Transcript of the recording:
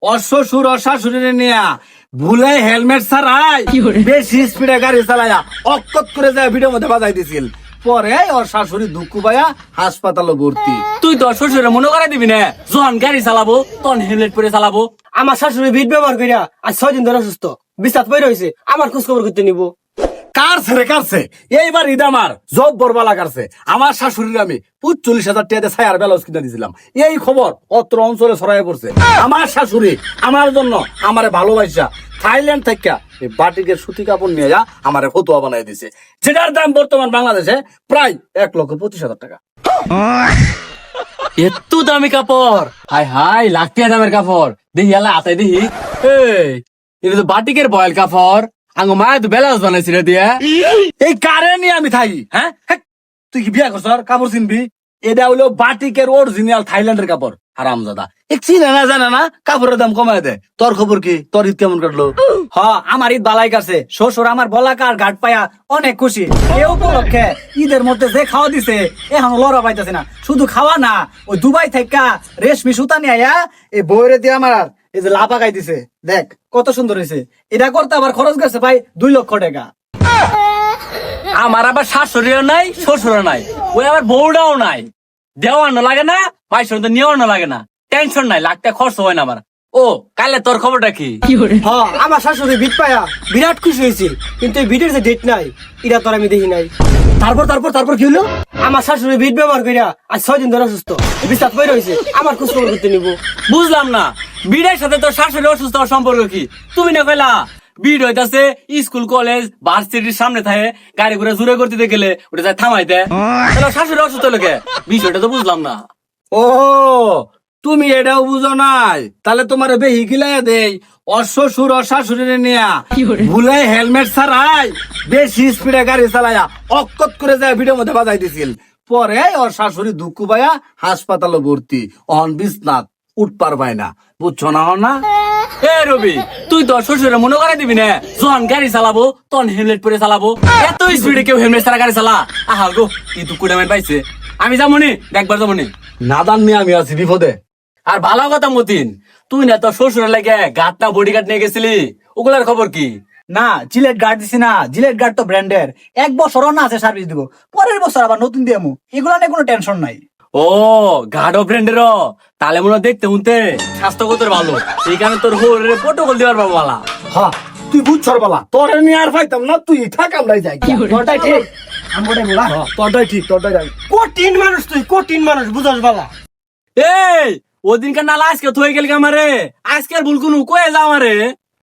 ওর শ্বশুর ও শাশুড়ি নিয়া ভুলে হেলমেট ছাড়াই বেশি স্পিডে গাড়ি চালায়া অকত করে যায় ভিডিওর মধ্যে বাজাই দিছিল। পরে ওর শাশুড়ি দুঃখ পায়া হাসপাতালে ভর্তি। তুই তো শ্বশুরে মনে করে দিবি না, যখন গাড়ি চালাবো তখন হেলমেট পরে চালাবো। আমার শাশুড়ি বিট ব্যবহার করিয়া আজ 6 দিন ধরে অসুস্থ, বিছাত পড়ে রয়েছে। আমার খোঁজ খবর করতে নিব। কারছে এইবার ঈদ আমার জব বরবালা কারছে। আমার শাশুড়ির আমি 45,000 টাকা দিয়ে ছায়ার ব্লাউজ কিনে দিয়েছিলাম। এই খবর অত্র অঞ্চলে ছড়াই পড়ছে। আমার শাশুড়ি আমার জন্য আমারে ভালোবাসা থাইল্যান্ড থেকে এই বাটিকের সুতি কাপড় নিয়ে যা আমারে ফতুয়া বানাই দিছে, যেটার দাম বর্তমান বাংলাদেশে প্রায় 1,25,000 টাকা। এত দামি কাপড়, হাই হাই লাখ টাকা দামের কাপড়। দেখি আলা আতাই দেখি, এটা তো বাটিকের বয়েল কাপড়। আঙ্গ মায়ের তো ব্লাউজ বানাইছিল দিয়া। এই কারে নিয়ে আমি থাকি? হ্যাঁ, তুই কি বিয়া করছ? কাপড় চিনবি? এটা হলো বাটিকের অরিজিনাল থাইল্যান্ডের কাপড়। হারামজাদা এক চিনে না জানে না কাপড়ের দাম কমায় দেয়। তোর খবর কি? তোর ঈদ কেমন কাটলো? আমার ঈদ বালাই কাছে। শ্বশুর আমার বলাকার ঘাট পায়া অনেক খুশি। এই উপলক্ষে ঈদের মধ্যে যে খাওয়া দিছে এখন লড়া পাইতেছে না। শুধু খাওয়া না, ওই দুবাই থেকে রেশমি সুতা নিয়ে আয়া এই বইরে দিয়ে আমার এই যে লাফা খাই দিছে। দেখ কত সুন্দর হয়েছে। এটা করতে আবার খরচ গেছে ভাই 2 লক্ষ টাকা। আমার আবার শাশুড়িও নাই শ্বশুরও নাই, ওই আবার বউটাও নাই। দেওয়ানো লাগে না, পয়সা তো নেওয়ানো লাগে না, টেনশন নাই, লাখ টাকা খরচ হয় না আমার। ও কালে তোর খবরটা কি? আমার শাশুড়ি বিট পায়া বিরাট খুশি হয়েছে, কিন্তু এই বিটের যে ডেট নাই এটা তো আর আমি দেখি নাই। তারপর কি হলো? আমার শাশুড়ি বিট ব্যবহার করিয়া আজ 6 দিন ধরে অসুস্থ, বিছাত পড়ে রয়েছে। আমার খোঁজ খবর করতে নিব। বুঝলাম না, বিড়ের সাথে তোর শাশুড়ি অসুস্থ হওয়ার সম্পর্ক কি? তুমি না কইলা বিড় হইতাছে স্কুল কলেজ ভার্সিটির সামনে থাকে, গাড়ি ঘুরে জুড়ে করতে গেলে ওটা যায় থামাইতে। তাহলে শাশুড়ি অসুস্থ লোকে বিষয়টা তো বুঝলাম না। ও তুমি এটাও বুঝো নাই? তাহলে তোমার বেহি গিলাইয়া দেই। ওর শ্বশুর ও শাশুড়ি নিয়া ভুলে হেলমেট ছাড়াই বেশি স্পিডে গাড়ি চালায়া অকত করে যায় ভিডিওর মধ্যে বাজাই দিছিল। পরে ওর শাশুড়ি দুঃখ পায়া হাসপাতালে ভর্তি। অন বিছনাত উঠপার পায় না। বুঝছো না? এ রবি, তুই তো শ্বশুরে মনে করে দিবি না, যখন গাড়ি চালাবো তখন হেলমেট পরে চালাবো। এত স্পিডে কেউ হেলমেট ছাড়া গাড়ি চালা? আহা গো, কিন্তু কুড়ামেন পাইছে। আমি যাবো নি, দেখবার যাবো নি। নাদান নিয়ে আমি আছি বিপদে। আর ভালো কথা মতিন, তুই না তোর শ্বশুরের লাগে গাঁটটা বডি গার্ড নিয়ে গেছিলি, ওগুলার খবর কি? না, জিলেট গার্ড দিছি না। জিলেট গার্ড তো ব্র্যান্ডের, 1 বছর না আছে সার্ভিস দিব, পরের বছর আবার নতুন দিয়ামু। এগুলো নিয়ে কোনো টেনশন নাই। ও গার্ড অফ ফ্রেন্ডের, তাহলে মনে হয় দেখতে শুনতে স্বাস্থ্যগত ভালো, এই কারণে তোর হোরে প্রোটোকল দেওয়ার বাবা বলা। হ্যাঁ তুই বুঝছর বলা, তোর নিয়ে আর পাইতাম না। তুই থাক, আমরাই যাই। তোরটাই ঠিক, আমি ওটাই বলা। তোরটাই ঠিক, তোরটাই যাই। কঠিন মানুষ তুই, কঠিন মানুষ, বুঝাস বালা। এই ওদিনকার নালা আজকে থয়ে গেল আমারে, আজকের ভুল কোনো কয়ে যা আমারে।